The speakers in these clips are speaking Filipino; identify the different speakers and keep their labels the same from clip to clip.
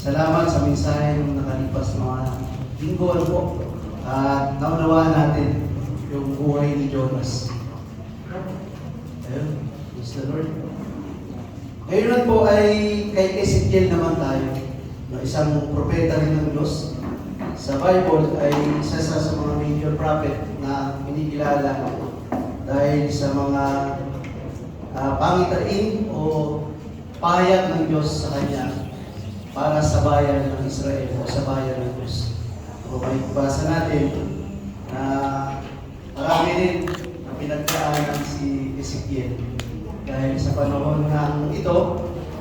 Speaker 1: Salamat sa mensahe ng nakalipas na mga linggo po at naunawaan natin yung buhay ni Jonas. Ayun, praise the Lord. Ngayon po ay kay Ezekiel naman tayo, na isang propeta rin ng Diyos. Sa Bible ay isa sa mga major prophet na kinikilala dahil sa mga pangitain o pahayag ng Diyos sa kanya para sa bayan ng Israel o sa bayan ng Diyos. So, may basa natin na marami rin na pinagdaanan si Ezekiel. Dahil sa panahon ng ito,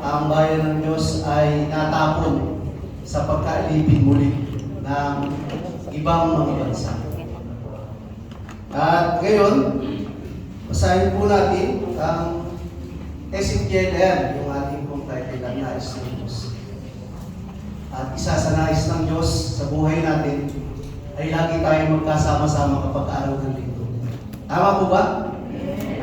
Speaker 1: ang bayan ng Diyos ay natapon sa pagkaalipin muli ng ibang mga bansa. At ngayon, basahin po natin ang Ezekiel, ayan, yung ating pong title ng nais ng Diyos. At isa sa nais ng Diyos sa buhay natin ay lagi tayong magkasama-sama kapag araw ng linggo. Tama po ba?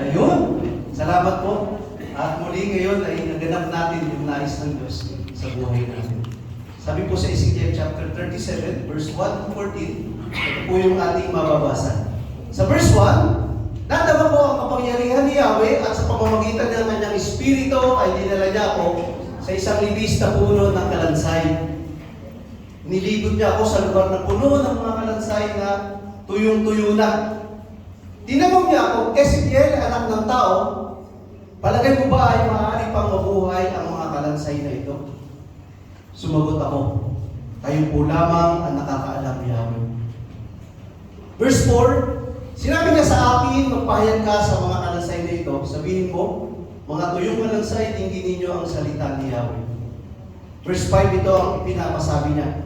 Speaker 1: Ayun! Salamat po. At muli ngayon ay naganap natin yung nais ng Diyos sa buhay natin. Sabi po sa Ezekiel chapter 37, verse 1 to 14, ito po yung ating mababasa. Sa verse 1, nadama po ang kapangyarihan ni Yahweh at sa pamamagitan ng kanyang espiritu ay dinala niya ako sa isang libis na puno ng kalansay. Nilibot niya ako sa lugar na puno ng mga kalansay na tuyong-tuyo na. Tinanong niya ako, Ezekiel, anak ng tao, palagay mo ba ay maaari pang mabuhay ang mga kalansay na ito? Sumagot ako, kayo po lamang ang nakakaalam ni Yahweh. Verse 4, sinabi niya sa akin, magpahayag ka sa mga kalansay na ito. Sabihin mo, mga tuyong kalansay, tingin ninyo ang salita ni Yahweh. Verse 5, ito ang pinapasabi niya.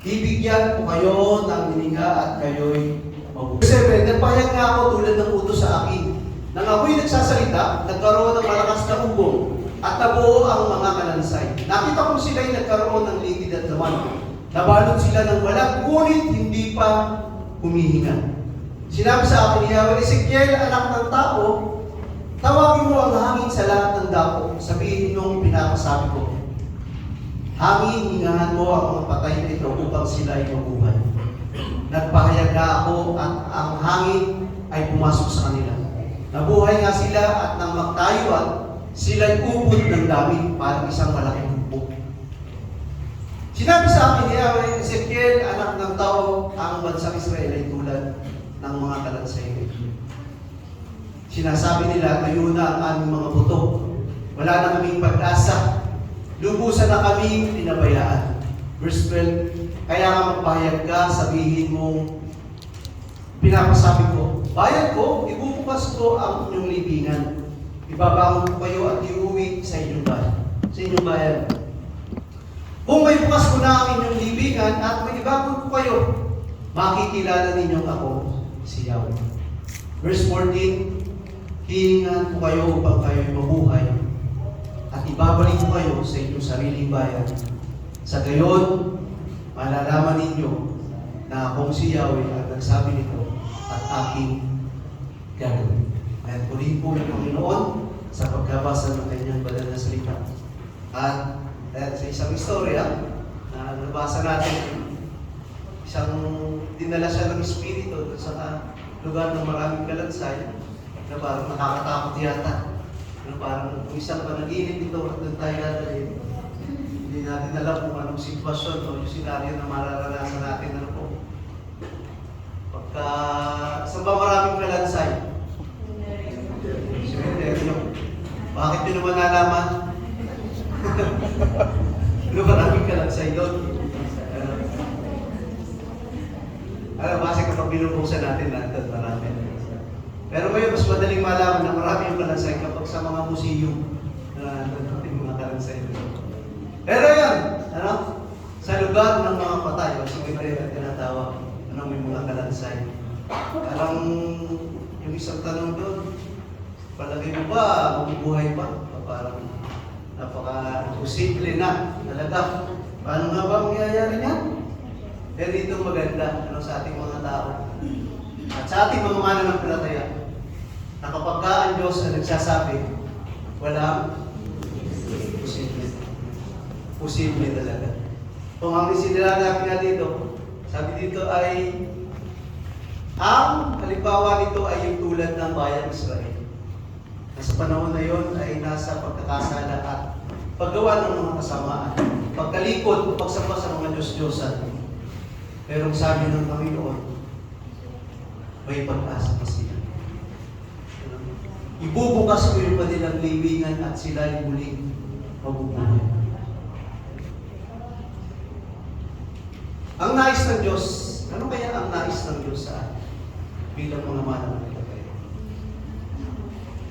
Speaker 1: Bibigyan ko kayo ng hininga at kayo'y mabuhay. Verse 7, nagpahayag nga ako tulad ng utos sa akin. Nang ako'y nagsasalita, nagkaroon ng malakas na umbong at nabuo ang mga kalansay. Nakita ko sila'y nagkaroon ng ligid at laman. Nabalot sila ng walang, ngunit hindi pa humihinga. Sinabi sa akin ni Yahweh, Ezekiel, anak ng tao, tawagin mo ang hangin sa lahat ng dako. Sabihin nung pinakasabi ko, hangin, hingahan mo ang mga patay na ito upang sila ay mabuhay. Nagpahayag na ako at ang hangin ay pumasok sa kanila. Nabuhay nga sila at nang magtayuan, sila'y ubod ng dami parang isang malaking bukbok. Sinabi sa akin ni Yahweh, Ezekiel, anak ng tao, ang bansang Israel ay tulad ng mga kalansay na ito. Sinasabi nila, tayo na ang aming mga buto. Wala na kaming pag-asa. Lubusan na kami pinabayaan. Verse 12, kaya nga magpahayag ka, sabihin mo, pinapasabi ko, bayan ko, ibubukas ko ang inyong libingan. Ibabangon ko kayo at iuwi sa inyong bayan. Sa inyong bayan. Kung may bukas ko na ang inyong libingan at may ibabangon ko kayo, makikilala ninyong ako si Yahweh. Verse 14, hihingan ko kayo upang kayo'y mabuhay at ibabalik ko kayo sa inyong sariling bayan. Sa gayon, malalaman ninyo na akong si Yahweh ang nagsabi nito at aking gagawin. At purihin po ng Panginoon sa pagkabasa ng kanyang banal na salita. At sa isang istorya na nabasa natin, isang dinala siya ng Espiritu sa lugar ng maraming kalansay na parang nakakatakot yata. Na parang kung isang panaginip ito at doon tayo dadalhin, hindi natin alam kung anong sitwasyon o yung senaryo na mararanasan natin. Ano po? Pagka, saan ba maraming kalansay? Cemetery. Bakit nyo naman nalaman? Ano maraming kalansay doon? Base kapag binubuksan natin natin, marami. Pero ngayon, mas madaling malaman na marami yung kalansay kapag sa mga museum na natin mga kalansay doon. Pero yan, sa lugar ng mga patay, o cemetery at tinatawag, may mga kalansay. Parang yung isang tanong doon, palagay mo ba, mabubuhay pa? Parang napaka-posible na talaga. Paano nga ba mangyayari niya? Pero dito maganda sa ating mga tao. At sa ating mga mananampalataya, na kapag ang Diyos na nagsasabi, walang posible. Posible talaga. Kung ang isinilagay nga dito, sabi dito ay, ang halimbawa nito ay yung tulad ng bayan Israel. Sa panahon na yon ay nasa pagkakasala at paggawa ng mga kasamaan, pagkalikod, pagsamba sa mga Diyos-Diyosan. Pero sabi ng Panginoon, may pag-asa pa sila. Ibubukas ko yung kanilang libingan at sila ay muling mabubuhay. Ang nais ng Diyos, ano kaya ang nais ng Diyos sa atin? Bilang mga mananampalataya.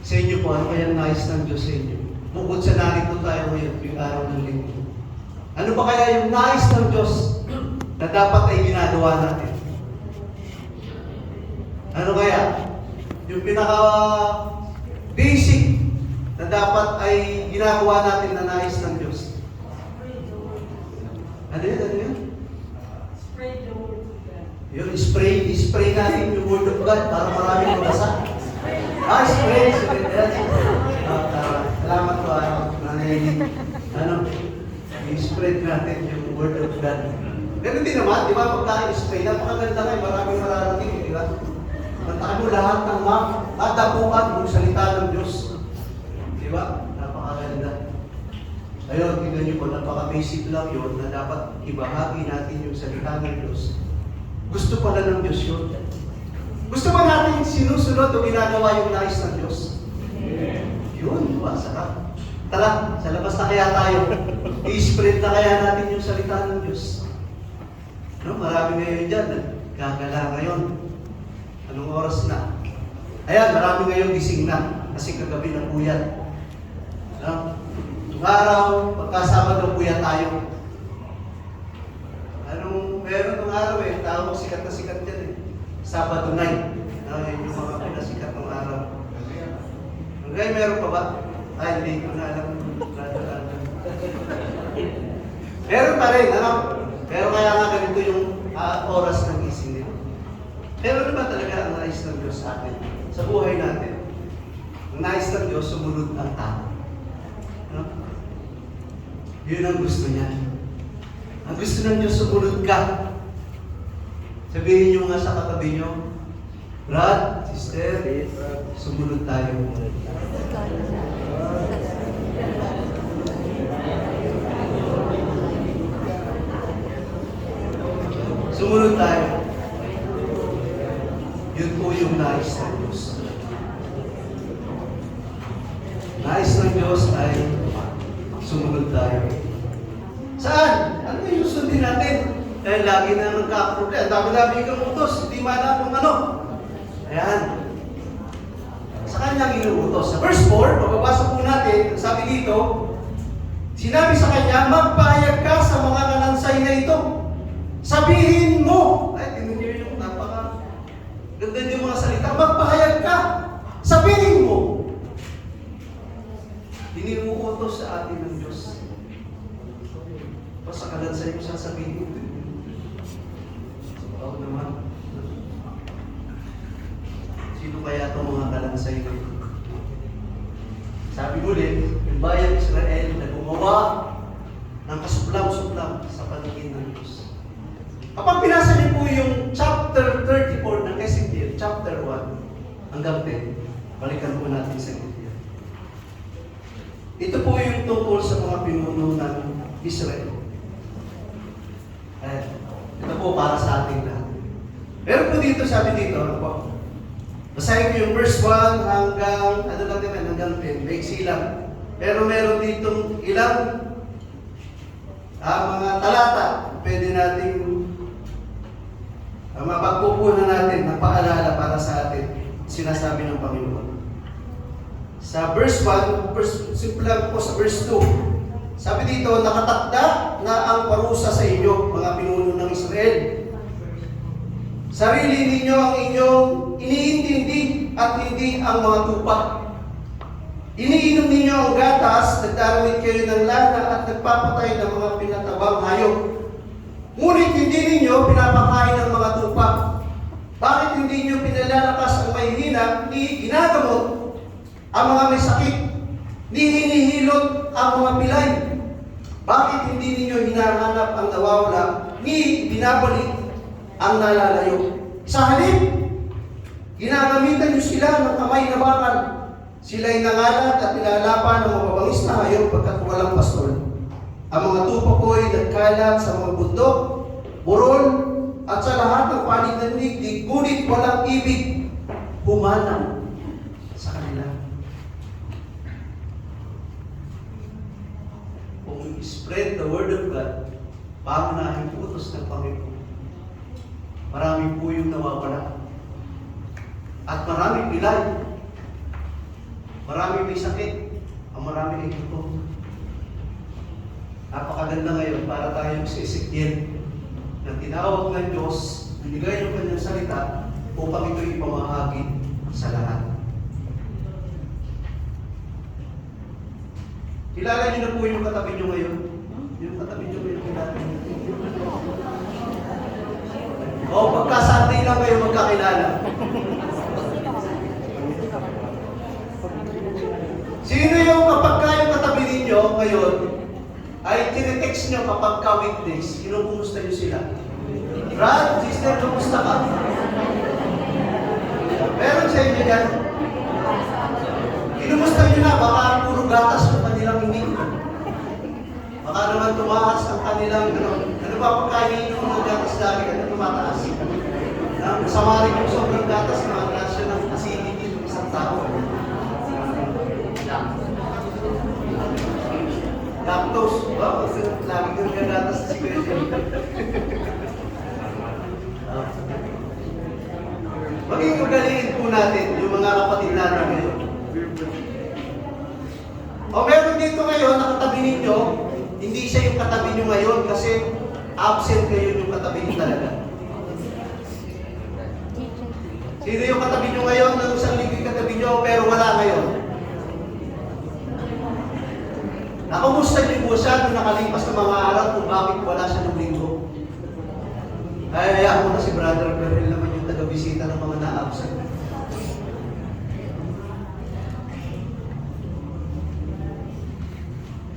Speaker 1: Sa inyo po, ano kaya ang nais ng Diyos sa inyo? Bukod sa narito tayo ngayon, yung araw ng linggo. Ano ba kaya yung nais ng Diyos na dapat ay ginagawa natin? Ano kaya? Yung pinaka-basic na dapat ay ginagawa natin na nais ng Diyos. Ano yan? Ano yan?
Speaker 2: Spread the word of God.
Speaker 1: Yun, spray natin yung word of God para maraming mabasa. Spray. Salamat po, i-spread natin yung word of God. Ganun din naman, di ba, pagka-spray, napakaganda kayo, maraming mararating, di ba? Mantakan mo lahat ng madapuan ng salita ng Diyos. Di ba? Napakaganda. Ayun, tingnan niyo po, napaka-basic lang yun na dapat ibahagi natin yung salita ng Diyos. Gusto pala ng Diyos yun. Gusto ba natin sinusunod o ginagawa yung nais ng Diyos? Yun, diba? Sarap. Tara, sa labas na kaya tayo. I-spread na kaya natin yung salita ng Diyos. No, marami ngayon dyan. Gagala ngayon. Anong oras na? Ayan, marami ngayon gising na. Kasi kagabi na puyat. No? Itong araw, pagkasama na puyat tayo. Meron itong araw tawag sikat na sikat yan Sabado night. Yun yung mga pinasikat ng araw. Hanggang meron pa ba? Hindi ko na alam. Meron pa rin, ano? Pero kaya nga ganito yung oras ng gising nila. Pero naman talaga ang nais ng Diyos sa atin, sa buhay natin. Ang nais ng Diyos, sumunod ang tao. Ano? Yun ang gusto niya. Ang gusto ng Diyos, sumunod ka. Sabihin niyo nga sa katabi niyo, Brad, sister, sumunod tayo. Sumunod tayo. Yun po yung nais ng Diyos. Nais ng Diyos ay sumunod tayo. Saan? Ano yung sundin natin? Dahil lagi na nagkakaproblema. Dami-dami kang utos, hindi man kung ano. Ayan. Sa kanyang inuutos. Sa verse 4, mababasa po natin, sabi dito, sinabi sa kanya, magpahayag ka sa mga kanansay na ito. Sabihin mo, ay, tinan niyo yung ganda yung mga salita, magpahayag ka. Sabihin mo. Iniuutos sa atin ng Diyos. Sa kanansay mo sasabihin mo. Oo naman. Sino kaya itong mga kalansay na ito? Sabi ulit, yung bayan Israel na gumawa ng kasublam-sublam sa paningin ng Diyos. Kapag pinasa niyo po yung chapter 34 ng Ezekiel, chapter 1 hanggang 10, balikan po natin sa Ezekiel. Ito po yung tungkol sa mga pinuno ng Israel. Ito po para sa ating lahat. Pero po dito, sabi dito, ano po? Basahin ko yung verse 1 hanggang, hanggang 10. Maiksi lang. Pero meron ditong ilang mga talata. Pwede nating mapagpupunan natin ng paalala para sa atin. Sinasabi ng Panginoon. Sa verse 1, simple lang po sa verse 2. Sabi dito, nakatakda na ang parusa sa inyo, mga pinuno ng Israel. Sarili ninyo ang inyong iniintindi at hindi ang mga tupa. Iniinom ninyo ang gatas, nagdaramit kayo ng lana at nagpapatay ng mga pinatabang hayop. Ngunit hindi ninyo pinapakain ng mga tupa. Bakit hindi ninyo pinalalakas ang may hina, ni ginagamot ang mga may sakit, ni hinihilot ang mga pilay? Bakit hindi ninyo hinahanap hinahanap ang nawawala, ni binabalik ang nalalayo. Sa halip, ginagamitan niyo sila ng kamay na bakal. Sila'y nangalat at nilalapan ng mababangis na hayop pagkat walang pastol. Ang mga tupa ko ay nagkalat sa mga bundok, burol, at sa lahat ng panig ng digdig, ngunit walang ibig humanap sa kanila. Kung spread the word of God, pangunahing utos ng Panginoon, marami po yung nawawala. At marami pilay. Marami may sakit. Ang marami ay gutom. Napakaganda ngayon para tayong si Ezekiel na tinawag ng Diyos, binigay ng kanyang salita upang ito'y ipamahagi sa lahat. Kilala niyo na po yung katabi niyo ngayon? Yung katabi niyo ngayon, kilala niyo. O, pagka-Sunday lang kayo magkakilala. Sino yung kapag kayong katabi ninyo ngayon, ay tinetext nyo kapag ka-weekdays, kinukumusta nyo sila? Brad, sister, kumusta ka? Meron sa inyo yan? Kinumusta nyo na, baka puro gatas yung kanilang hindi. Baka naman tumaas ang kanilang, ano ba pagkain yung mga gatas dati, ano tumataas? Sama rin yung sobrang gatas na rasyon ng acidity ng isang tao. Lactose, ba? Kasi lagi kang gagatas sa sigurity. Maging ugalingin po natin yung mga kapatid natin ngayon. O meron dito ngayon, nakatabi ninyo, hindi siya yung katabi nyo ngayon kasi absent ngayon yung katabi nyo talaga. Sino yung katabi nyo ngayon ng isang linggo katabi nyo pero wala ngayon? Nakumusta niyo po siya nung nakalipas ng mga araw kung bakit wala siya ng linggo? Ay, hayaan mo na si Brother Perel naman yung taga-bisita ng mga na-absent.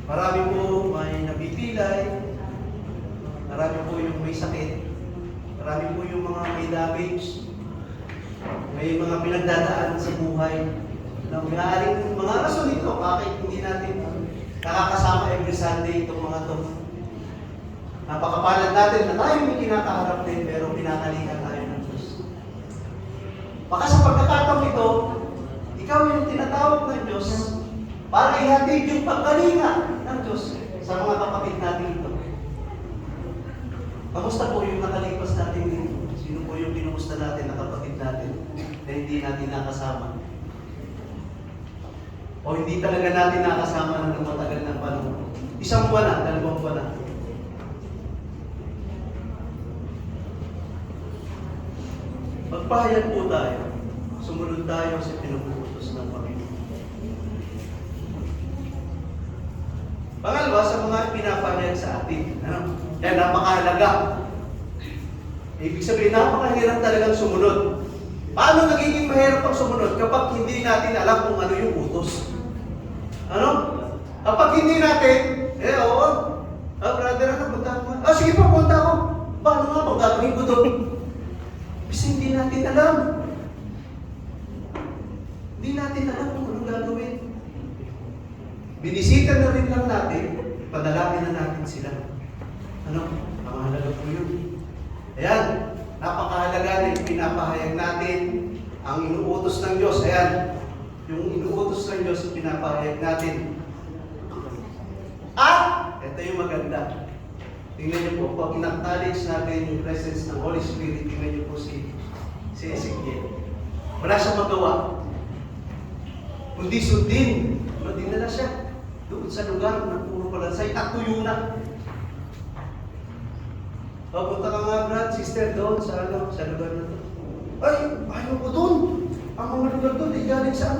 Speaker 1: Marami po may nabipilay, marami po yung may sakit, marami po yung mga may damage, may mga pinagdadaan sa buhay. Maaaring mga rason nito, bakit hindi natin nakakasama every Sunday itong mga to. Napakapalad natin na tayo may kinakaharap din pero pinakalikan tayo ng Diyos. Baka sa pagkakataong ito, ikaw yung tinatawag ng Diyos para ihatid yung pagkalinga ng Diyos sa mga kapatid natin ito. Kamusta po yung nakalipas natin dito? Sino po yung kinumusta natin na kapatid natin na hindi natin nakasama? O hindi talaga natin nakasama ng matagal na panahon. Isang buwan na, dalawang buwan na. Magpahayag po tayo. Sumunod tayo sa pinuputos ng Panginoon. Pangalawa, sa mga pinapahayag sa atin. Ano? Yan, napakahalaga. Ibig sabihin, napakahirap talagang sumunod. Paano nagiging mahirap ang sumunod kapag hindi natin alam kung ano yung utos? Ano? Kapag hindi natin, oo, brother, ano, punta ko? Sige pa, punta ako. Paano nga kung gagawin ko doon? Kasi hindi natin alam. Hindi natin alam kung anong gagawin. Binisita na rin lang natin, padalangin na natin sila. Ano? Mahalaga po yun. Ayan, napakahalaga na pinapahayag natin ang inuutos ng Diyos. Ayan, yung inuutos ng Diyos pinapahayag natin. At, ito yung maganda. Tingnan niyo po, pag in-acknowledge natin yung presence ng Holy Spirit, tingnan niyo po si Ezekiel. Wala siyang magawa. Kundi sundin. Dinala siya doon sa lugar ng puro palansay at tuyo na. Papunta ka nga, Brad, sister, doon sa lugar na to. Ay, ayaw ko doon. Ang mga lugar doon, ay galing sa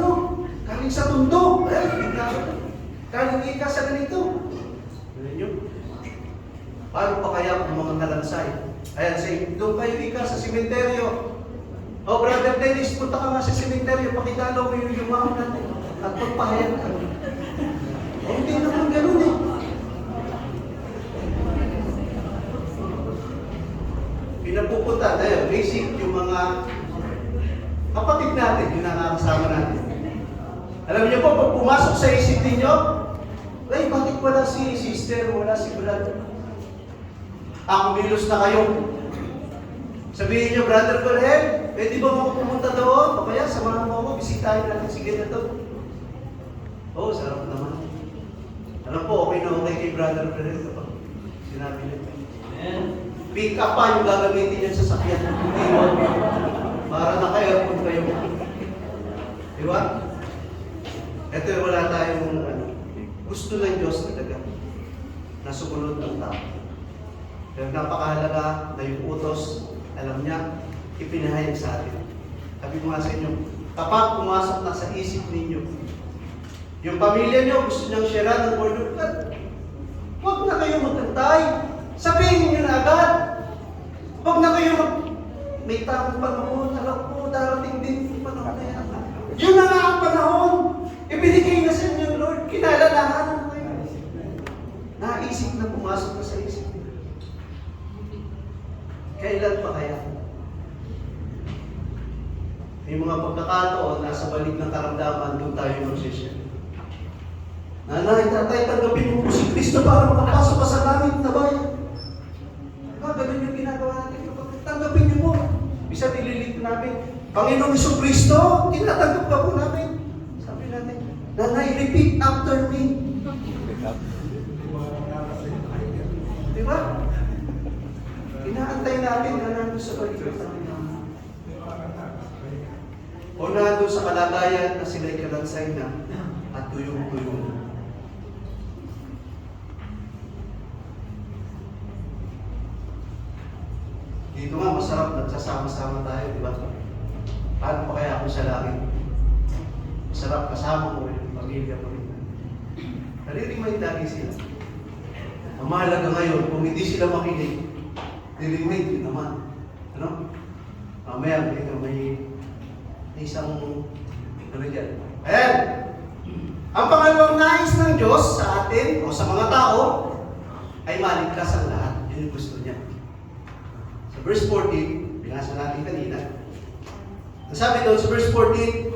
Speaker 1: galing sa tundo. Ay, galing ka sa ganito. Ganun yun. Paano pa kaya ang mga kalansay? Ayan, say, doon kayo ika sa simenteryo. O, Brother Dennis, punta ka nga sa simenteryo, pakitalo mo yung yumaon natin. At pagpahayag ka. O, hindi naman ganun eh. Yung napupunta, tayo, basic, yung mga kapatid natin, yung nakakasama natin. Alam niyo po, pag pumasok sa isip ninyo, ay, bakit wala si sister, wala si brother? Kumilos na kayo. Sabihin niyo, Brother Corel, pwede ba mo pumunta doon? O kaya, samahan mo ako, bisitahin natin si Gina doon. Oo, sarap naman. Alam po, okay na okay kay Brother Corel kapag sinabi niya. Pick up pa yung gagamitin niya sa sakyan. Hindi mo. Para naka-aircon kayo. Di ba? Ito wala tayong gusto ng Diyos talaga na sumunod ng tao. Pero napakahalaga na yung utos, alam niya, ipinahayag sa atin. Sabi ko nga sa inyo, kapag pumasok na sa isip ninyo, yung pamilya niyo gusto niyang share ng Word of God, huwag na kayo magkantay. Sabihin niyo na agad. Huwag na kayo may tamang panahon, alam ko, darating din yung panahon na yan. Yun na nga ang panahon. Ibinigay na sa inyo, Lord. Kinalalahan na kayo. Naisip na pumasok na sa isip. Kailan pa kaya? May mga pagkakataon, nasa balik ng karamdaman, doon tayo magsishare. Nanay, tatay, tanggapin mo po si Kristo para makapasok ka sa langit na bayan. Ganun yung ginagawa natin. Tanggapin niyo po. Bisa nililit namin. Panginoong Kristo, tinatanggap ka po namin. Sabi natin, Nanay, repeat after me. Di ba? Inaantay natin na nandun sa balikat natin. O nandun sa kalagayan na sila'y kalansay na at tuyong-tuyong. Dito nga, masarap nagsasama-sama tayo, di ba? Paano pa kaya ako sa langit? Masarap kasama mo rin, pamilya mo rin. Nare-remind lagi sila. Ang mahalaga ngayon, kung hindi sila makinig, nire-remind din naman. Ano? Mamaya, may isang ano dyan. Ayan! Ang pangalawang nais ng Diyos sa atin, o sa mga tao, ay maligtas ang lahat. Yun yung gusto niya. Sa verse 14, binasa natin kanina. Ang sabi doon sa verse 14,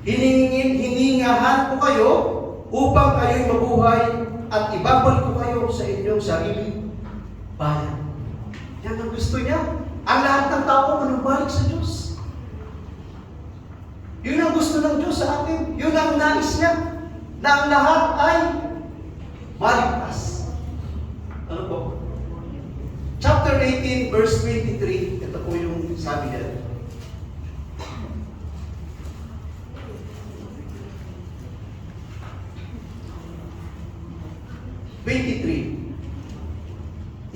Speaker 1: hiningahan ko kayo upang kayo'y mabuhay at ibabalik ko kayo sa inyong sarili bayan. Yan ang gusto niya. Ang lahat ng tao manubalik sa Diyos. Yun ang gusto ng Diyos sa atin. Yun ang nais niya. Na ang lahat ay maligtas. Ano po? Chapter 18, verse 23. Ito po yung sabi niya.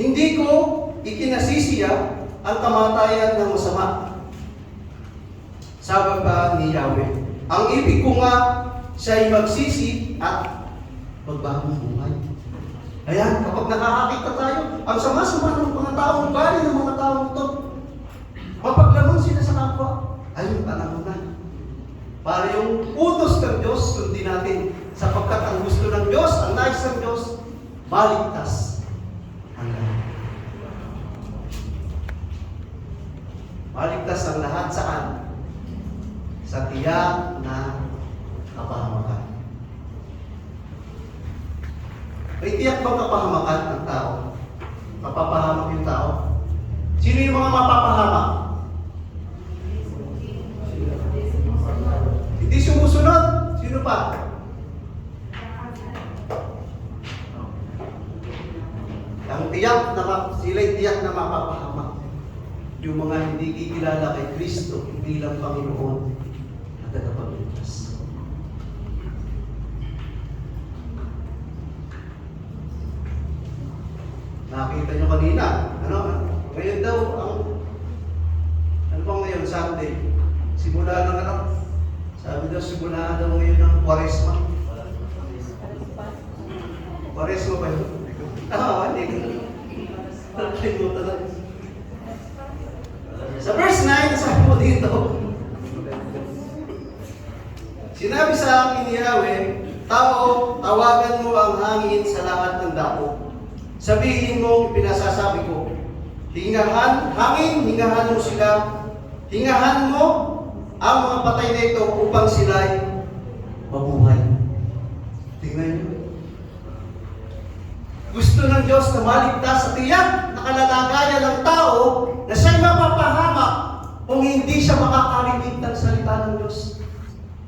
Speaker 1: Hindi ko ikinasisiya ang kamatayan ng masama. Sabi pa ni Yahweh, ang ibig ko nga siya'y magsisi at magbagong buhay. Ayan, kapag nakakakita tayo, ang sama-sama ng mga taong bali ng mga taong ito, mapaglamang sila sa kapwa. Ayun, panahon na. Para yung utos ng Diyos, sundin natin. Sapagkat ang gusto ng Diyos, ang nais ng Diyos, maligtas ang lahat. Maligtas ang lahat saan? Sa tiyak na kapahamakan. May tiyak bang kapahamakan ng tao? Mapapahamak yung tao? Sino yung mga mapapahamak? Hindi sumusunod? Sino pa? Ang tiyak na sila'y tiyak na mapapahamak. Yung mga hindi kikilala kay Kristo bilang Panginoon at tagapagligtas. Nakita nyo kanina, ngayon daw, ano bang ngayon, Sunday? Simula ng sabi daw, simula daw ngayon ng Kwaresma. Kwaresma ba yun? Hindi ko. Nakalimutan na. Sa verse 9, sabi mo dito, sinabi sa akin ni Yahweh, tao, tawagan mo ang hangin sa lahat ng dako. Sabihin mo, pinasasabi ko, hingahan mo sila, hingahan mo ang mga patay na ito upang sila'y mabuhay. Tingnan niyo. Gusto ng Diyos na maligtas sa tiyak na kalalagayan ng tao na siya'y mapapahamak kung hindi siya makakarinig ng salita ng Diyos.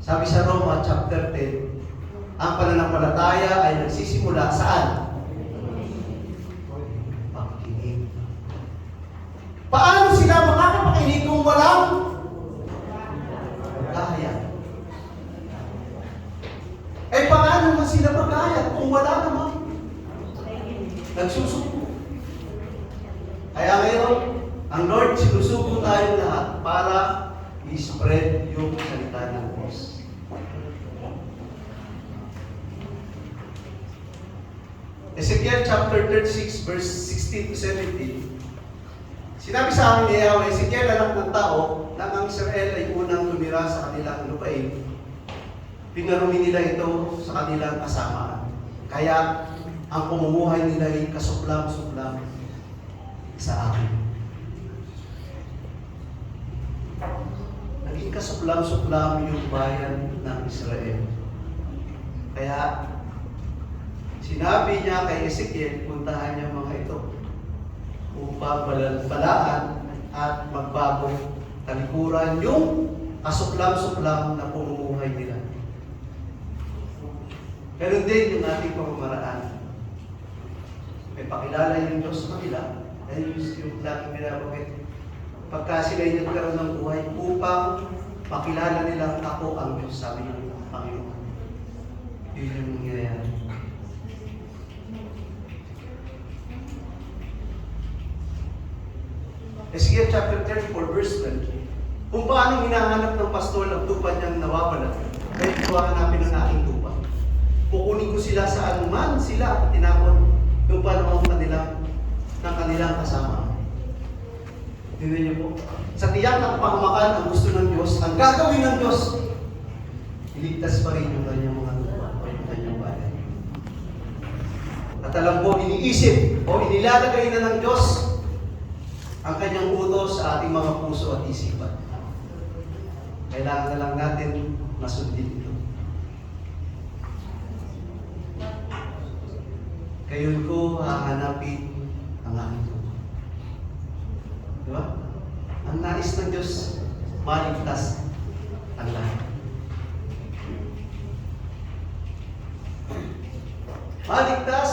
Speaker 1: Sabi sa Roma chapter 10, ang pananampalataya ay nagsisimula saan? Pakikinig. Paano sila makakapakinig kung walang kaya? Eh paano naman sila magkaya kung wala naman nagsusuko? Kaya ngayon, ang Lord sinusuko tayong lahat para i-spread yung salita ng Diyos. Ezekiel chapter 36 verse 16 to 17. Sinabi sa amin ni Yahweh, Ezekiel, anak ng tao, nang ang Israel ay unang tumira sa kanilang lupain, pinarumi nila ito sa kanilang kasamaan. Kaya ang pamumuhay nila ay kasuklam-suklam sa akin. Naging kasuklam-suklam yung bayan ng Israel. Kaya sinabi niya kay Ezekiel, puntahan niya mga ito upang balaan at magbagong talikuran yung kasuklam-suklam na pamumuhay nila. Ganun din yung ating pamamaraan. May pakilala yung Diyos sa kanila. Dahil yung laging binabagay. Pagka sila'y nagkaroon ng buhay upang makilala nilang ako ang Diyos, sabi ng Panginoon. Yun yung nangyayari. Ezekiel chapter 34 verse 20. Kung paano hinahanap ng pastol ang tupa niyang nawawala, kaya ito hanapin ang aking tupa. Kukunin ko sila saan man sila tinapon yung panahon ng kanilang kasama. Tingnan niyo po. Sa tiyak na kapahamakan ang gusto ng Diyos, ang gagawin ng Diyos, iligtas pa rin yung kanyang mga lupa o yung kanyang bayan. At alam po, iniisip o inilalagay na ng Diyos ang kanyang utos sa ating mga puso at isipan. Kailangan na lang natin masundin ito. Kayon ko hahanapin ang aking tupa. Diba? Ang nais ng Diyos, maligtas ang lahat. Maligtas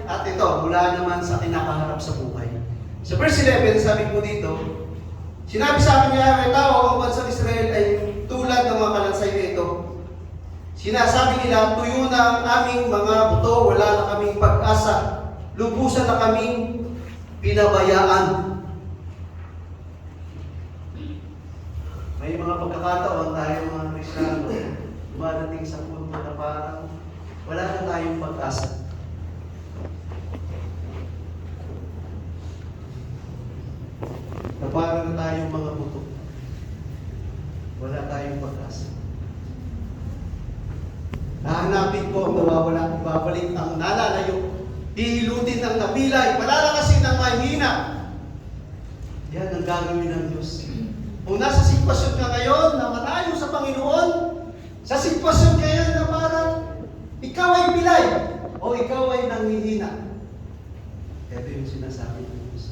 Speaker 1: at ito, mula naman sa kinakaharap sa buhay. Sa verse 11, sabi po dito, sinabi sa akin niya, tao, ang bansang Israel ay tulad ng mga kalansay na ito. Sinasabi nila, tuyo na ang aming mga buto, wala na kaming pag-asa, lubusan na kaming pinabayaan. May mga pagkakataon tayo mga Kristiyano, dumadating sa punto na parang wala na tayong pag-asa. Na parang na tayong mga buto. Wala tayong pag-asa. Nahanapin ko ang nawawala, ibabalik ang nalalayo, hihilutin ang napilay, palalakasin ang mahina. Yan ang gagawin ng Diyos. Kung nasa sitwasyon ka ngayon na malayo sa Panginoon, sa sitwasyon ngayon na parang ikaw ay pilay o ikaw ay nanghihina. Ito yung sinasabi ng Diyos.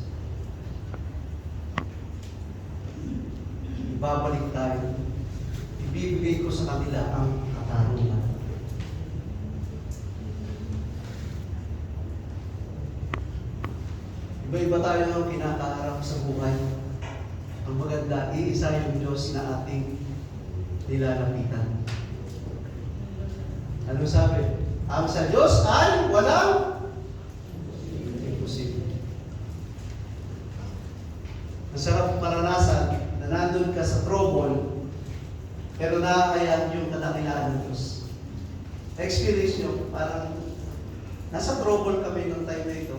Speaker 1: Ibabalik tayo. Ibibigay ko sa kanila ang katarungan. Iba-iba tayo ng kinakaharap sa buhay. Ang maganda, iisa yung Diyos na ating nilalapitan. Ano sabi? Ang sa Diyos ay walang imposible. Ang sarap maranasan na nandun ka sa trouble, pero nakakayaan yung kadakilaan ng Diyos. Na-experience nyo, parang nasa trouble kami ng time na ito.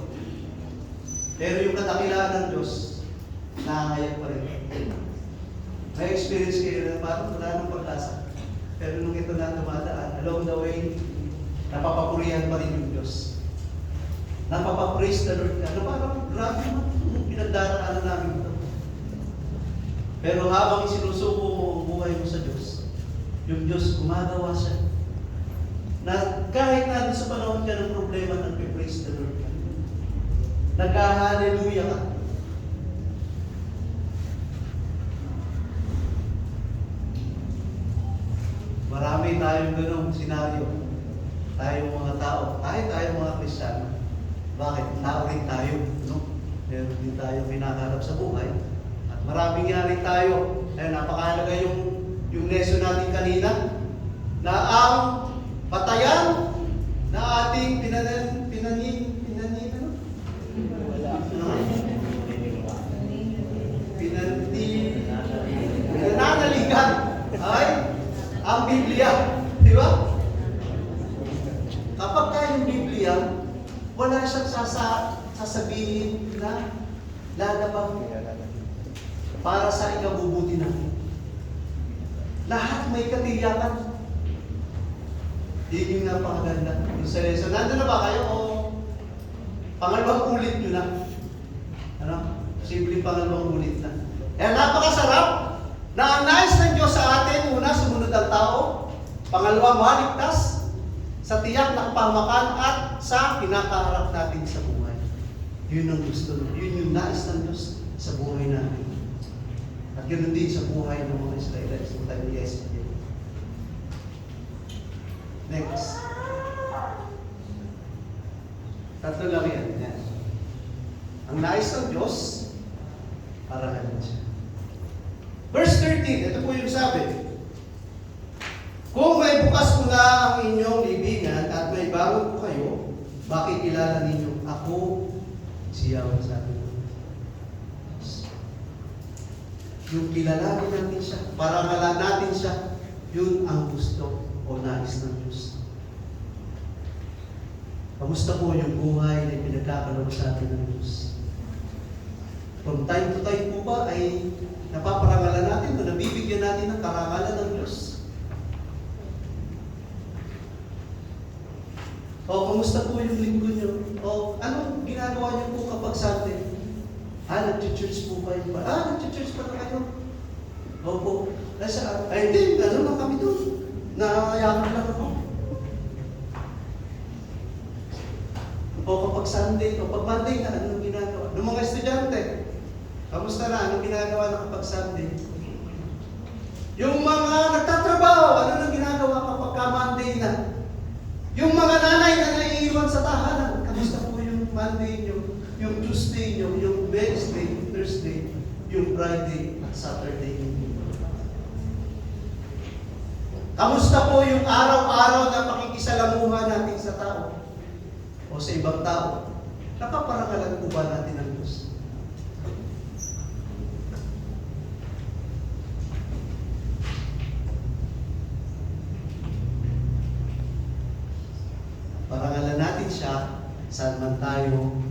Speaker 1: Pero yung kadakilaan ng Diyos, nakakayag pa rin. May experience kayo na parang wala ng pag-asa. Pero nung ito na dumadaan, along the way, napapapurihan pa rin yung Diyos. Napapapraise the Lord ka. Parang grabe mo pinagdaraan. Pero habang sinusuko mo ang buhay mo sa Diyos, yung Diyos gumagawa siya. Na kahit na sa panahon ka ng problema, nagpe-praise the Lord ka. Nagka-hallelujah ka. Marami tayong ganong senaryo. Tayong mga tao, kahit tayong mga Kristiyano. Bakit? Tao rin tayo, no? Meron din tayo kinakalap sa buhay. At maraming nga rin tayo. Kaya napakahalaga yung lesson natin kanina, na ang batayan na ating pinananaligan ay ang Biblia. Di ba? Kapag yung Biblia, wala siyang sasabihin na lalabang para sa ikabubuti natin. Lahat may katiyakan. Yun yung napakaganda. Yung sa lesson, nandun na ba kayo o pangalawang ulit nyo na? Ano? Simpleng pangalawang ulit na. Kaya napakasarap na ang nais ng Diyos sa atin, una, sumunod ang tao. Pangalawa, maligtas sa tiyak na kapahamakan at sa kinakaharap natin sa buhay. Yun ang gusto. Yun yung nais ng Diyos sa buhay natin. At ganoon din sa buhay ng mga Israelites ng tayo ni Ezekiel. Next. Tatlo lang yan. Yan. Ang nais ng Diyos, para ganun siya. Verse 13, ito po yung sabi. Kung may bukas po na ang inyong libingan at may bago po kayo, makikilala ninyo ako si Yahweh, sabi ko. Yung kilalanin natin siya, parangalan natin siya, yun ang gusto o nais ng Diyos. Kamusta po yung buhay na pinagkakaroon sa atin ng Diyos? From time to time po ba ay napaparangalan natin o nabibigyan natin ng karangalan ng Diyos? O kamusta po yung linggo nyo? O anong ginagawa nyo po kapag Sunday? Nag-church po kayo ba? Nag-church pa na kayo? Opo. Ay, hindi. Ano lang kami doon? Naayakan lang ako. O kapag Sunday, o pag Monday na, anong ginagawa? Noong mga estudyante, kamusta na? Anong ginagawa na kapag Sunday? Yung mga nagtatrabaho, ano nang ginagawa kapag Monday na? Yung mga nanay na naiiwan sa tahanan, kamusta po yung Monday nyo? Yung Tuesday nyo, yung Wednesday, Thursday, yung Friday at Saturday. Kamusta po yung araw-araw na pakikisalamuhan natin sa tao o sa ibang tao? Napaparangalan po ba natin ang Diyos? Parangalan natin siya saan man tayo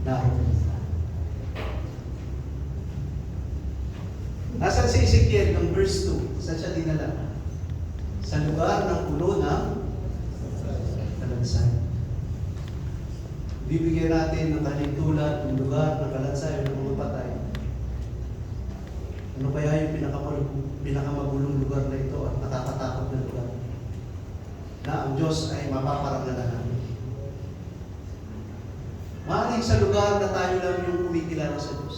Speaker 1: napunta. Nasaan si Ezekiel ng verse 2? Saan siya dinala? Sa lugar ng puno ng kalansay. Bibigyan natin ng kalintulan ng lugar ng kalansay ng mga patay. Ano kaya yung pinakamagulong lugar na ito at nakakatakot na lugar? Na ang Diyos ay mapaparangalan natin. Maaaring sa lugar na tayo lang yung kumikilala sa Diyos.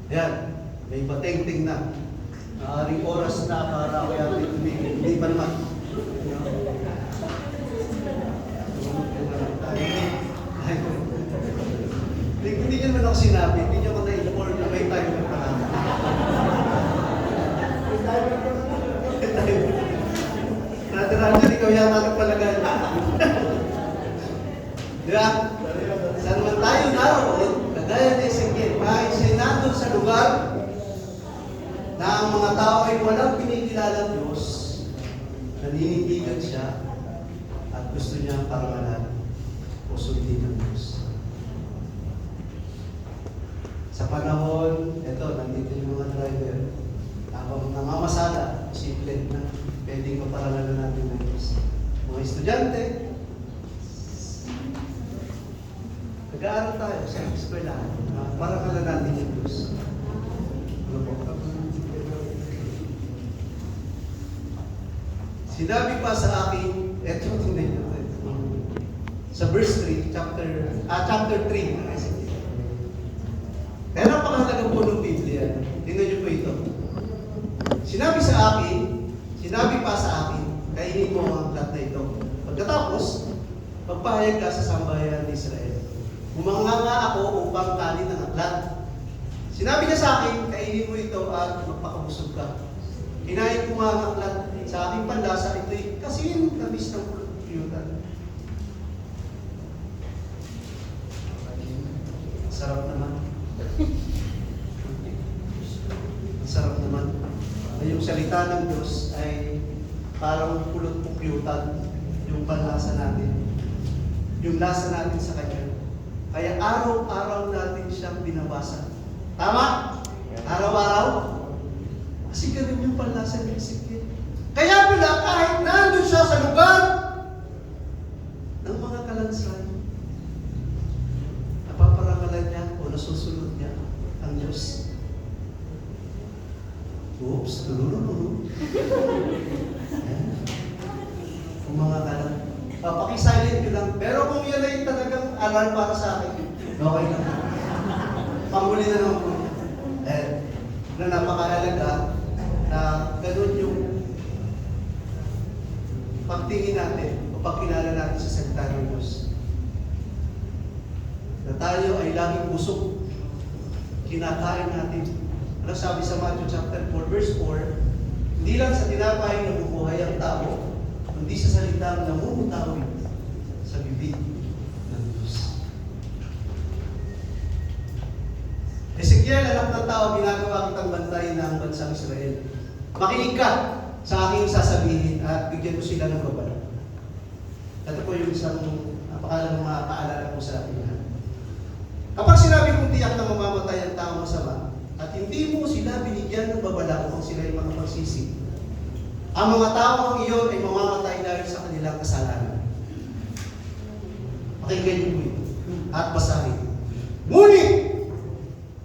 Speaker 1: Yan, may bateng-ting na. Maaaring oras na para ako yatin tumigil. Hindi pa naman. Hindi nyo naman ako sinabi. Hindi nyo ako na-inform na may time na pala. Brother, ikaw yata nagpalagay. Diba? Saan man tayo naroon, kagaya ni Ezekiel, ay sinandun sa lugar na ang mga tao ay walang pinikilala Diyos, naninindigan siya, at gusto niya ang parangalan o sundin ng Diyos. Sa panahon, nandito yung mga driver, habang namamasada, simple na, pwedeng maparangalan natin ng Diyos. Mga estudyante, nag-aaral tayo sa eskwelahan, parangalan natin yung Diyos. Ano po? Sinabi pa sa akin, eto, tingnan nyo. Sa verse 3, chapter 3 ng Ezekiel. Kaya napakahalaga po ng Biblia. Tingnan nyo po ito. Sinabi pa sa akin, kainin mo ang aklat na ito. Pagkatapos, pagpahayag ka sa sambahayan ng Israel. Humanganga ako upang kanin ang aklat. Sinabi niya sa akin, kainin mo ito at magpakabusog ka. Kinain ko nga ang aklat sa aking panlasa, ito'y kasi tamis ng pulutan. Sarap naman. Sarap naman. Na yung salita ng Diyos ay parang pulot-pukyutan yung panlasa natin. Yung lasa natin sa Kanya. Kaya araw-araw natin siyang binabasa. Tama? Araw-araw? Kasi ganun yung panlasa ng Ezekiel. Kaya pala kahit nandun siya sa lugar ng mga kalansan, napaparangalan niya o nasusunod niya ang Diyos. Oops, tulunod. Kung mga kalan, pakisilent ko lang. Pero kung yan ay talagang alarm para sa akin, okay lang. Panghuli na naman po. Na napakahalaga na ganun yung pagtingin natin o pagkilala natin sa salita ng Diyos. Na tayo ay laging busog. Kinakain natin. Ano sabi sa Matthew chapter 4 verse 4, hindi lang sa tinapay na bubuhay ang tao, kundi sa salitang namumutawid sa bibig ng Diyos. Ezekiel, anak ng tao, ginagawa kitang bantay ng bansang Israel. Makinig ka sa aking sasabihin at bigyan ko sila ng babala. Ito po yung isang napakalagang mga paalala ko sa atin. Kapag sinabi kong tiyak na mamamatay ang tao masama, at hindi mo sila binigyan ng babala upang sila ay makapagsisi, ang mga taong iyon ay mamamatay dahil sa kanilang kasalanan. Pakinggan niyo po ito at basahin. Ngunit,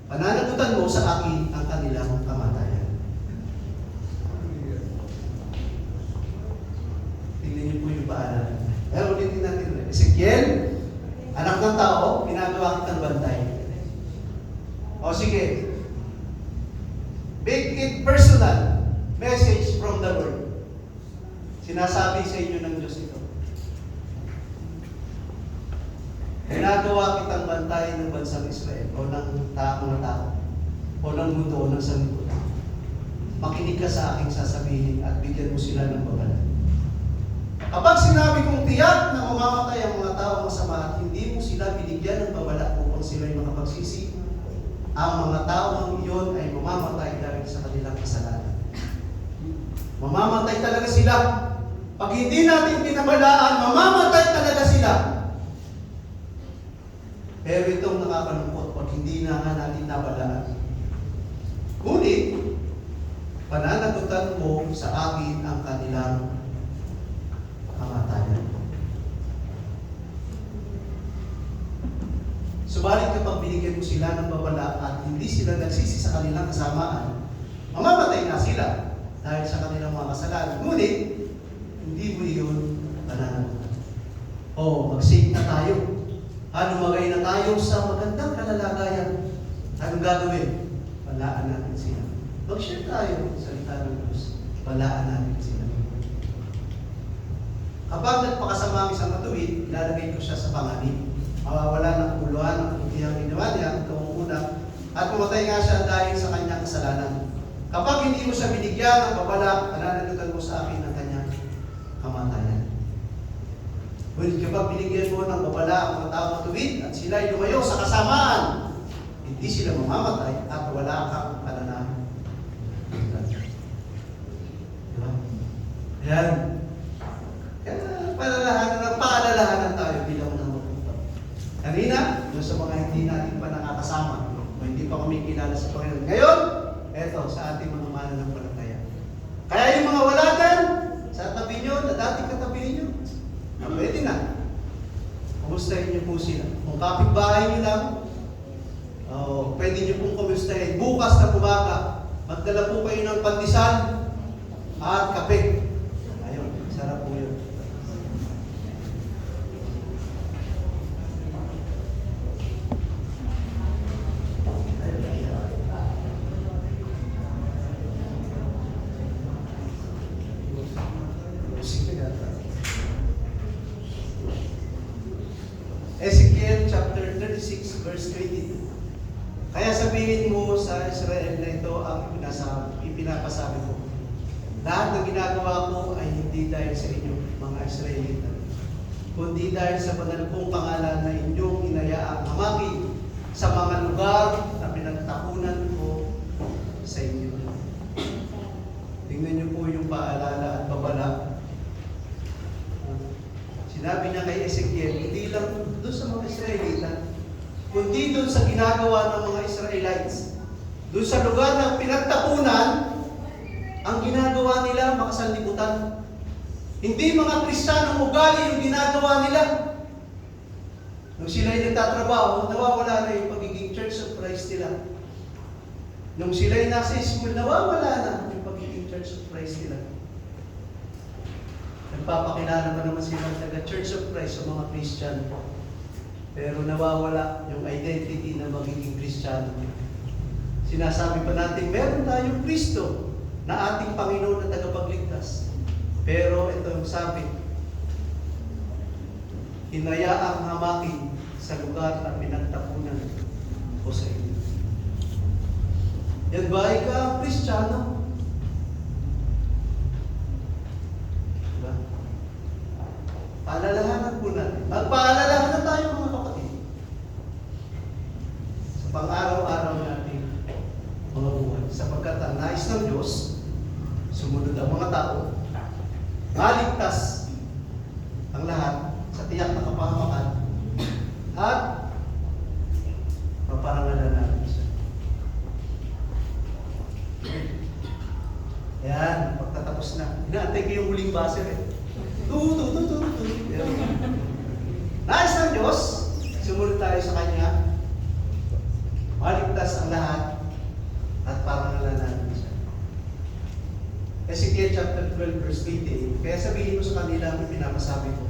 Speaker 1: pananagutan mo sa akin ang kanilang kamatayan. Tingnan niyo po yung paalala. Pero ulitin natin. Ezekiel, anak ng tao, ginagawa kitang bantay. O sige, make it personal. Message from the Lord. Sinasabi sa inyo ng Diyos ito. Ginagawa kitang bantay ng bansang Israel o ng taong na tao o ng mundo o ng sanlibutan. Makinig ka sa aking sasabihin at bigyan mo sila ng babala. Kapag sinabi kong tiyak na mamamatay ang mga tao masama at hindi mo sila binigyan ng babala upang sila ay makapagsisi, ang mga taong iyon ay mamamatay dahil sa kanilang kasalanan. Mamamatay talaga sila. Pag hindi natin pinabalaan, mamamatay talaga sila. Pero itong nakakalungkot pag hindi na nga natin nabalaan. Ngunit, pananagutan mo sa akin ang kanilang kamatayan. Subalit kapag binigyan mo sila ng babala at hindi sila nagsisi sa kanilang kasamaan, mamamatay na sila dahil sa kanilang mga kasalanan. Ngunit, hindi mo iyon pananagutan. O, mag-save na tayo. Lumagay na tayo sa magandang kalalagayan. Anong gagawin? Balaan natin sila. Mag-share tayo sa salita ng Diyos. Balaan natin sila. Kapag nagpakasama ang isang matuwid, ilalagay ko siya sa panganib. Mawawala ng kabuluhan ng kabutihang ginawa niya, kamuunang, at pumatay nga siya dahil sa kanyang kasalanan. Kapag hindi mo siya binigyan ng babala, pananagutan mo sa akin ang kanyang kamatayan. Ngunit kapag binigyan mo ng babala ang mga tao matuwid at sila ay lumayo sa kasamaan, hindi sila mamamatay at wala kang pananahan. Diba? Ayan. Kaya paalalahanan tayo bilang mga magpunta. Kanina, doon sa mga hindi natin pa nakakasama, o hindi pa kami kilala sa Panginoon. Ngayon, eto, sa ating mga mananampalataya. Kaya yung mga wala dyan, sa tabi nyo, na dating katabi nyo, pwede na. Kumustahin niyo po sila. Kung kapitbahay niyo lang, Oh, pwede niyo pong kumustahin. Bukas na umaga, magdala po kayo ng pandesal at kape. Ayun, sarap po yun. Ezekiel chapter 36 verse 22. Kaya sabihin mo sa Israel na ito ang ipinapasabi ko. Lahat ng ginagawa ko ay hindi dahil sa inyo, mga Israelita, kundi dahil sa banal kong pangalan na inyong inayaang hamaki sa mga lugar na pinagtakunan ko sa inyo. Tingnan niyo po yung paalala at babala. Sinabi niya kay Ezekiel, hindi lang doon sa mga Israelita, kundi doon sa ginagawa ng mga Israelites. Doon sa lugar ng pinagtapunan, ang ginagawa nila makasanlibutan. Hindi mga Kristiyanong ugali yung ginagawa nila. Nung sila'y nagtatrabaho, nawawala na yung pagiging Church of Christ nila. Nung sila'y nasa school, nawawala na yung pagiging Church of Christ nila. Nagpapakilala pa naman sila taga-Church of Christ sa mga Christian. Pero nawawala yung identity na magiging Kristiyano. Sinasabi pa natin, meron tayong Kristo na ating Panginoon na tagapagligtas. Pero ito ang sabi, hinayaang hamakin sa lugar na pinagtapunan ko sa inyo. Yan ba ikaw, Kristiyano? Diba? Paalalahanan po natin. Magpaalalahanan tayo mga kapatid. Sa pang-araw-araw natin mga buhay. Sapagkat ang nais ng Diyos, sumunod ang mga tao, maligtas ang lahat sa tiyak na kapahamakan at maparangalan natin siya. Yan, pagtatapos na. Inaantay ko yung huling baser eh. Nais ng Diyos, sumunod tayo sa Kanya, maligtas ang lahat at parangalan natin siya. Ezekiel chapter 12 verse 28. Kaya sabihin mo sa kanila ang pinapasabi ko.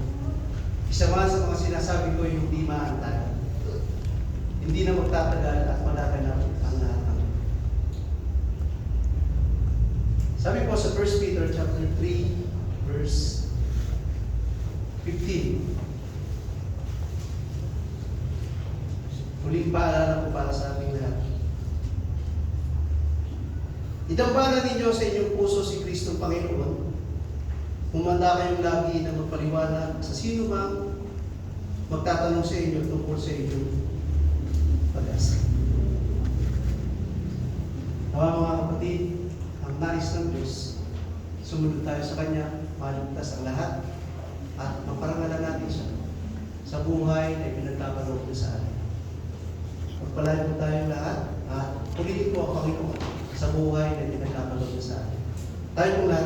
Speaker 1: Isa man sa mga sinasabi ko yung di maantay. Hindi na magtatagal at magaganap ang lahat ng. Sabi po sa 1 Peter chapter 3 verse 15. Huling paalala ko para sa ating lahat. Itambalan ninyo sa inyong puso si Kristong Panginoon. Humanda kayong lagi na magpaliwanag sa sino mang magtatanong sa inyo tungkol sa inyong pag-asa. Nawa mga kapatid, ang nais ng Diyos, sumunod tayo sa Kanya, maligtas ang lahat, at maparangalan natin siya sa buhay na ipinagkakaloob niya sa atin. Magpalain po tayong lahat, at purihin po ang Panginoon sa buhay na ipinagkakaloob niya sa atin. Tayo po lahat.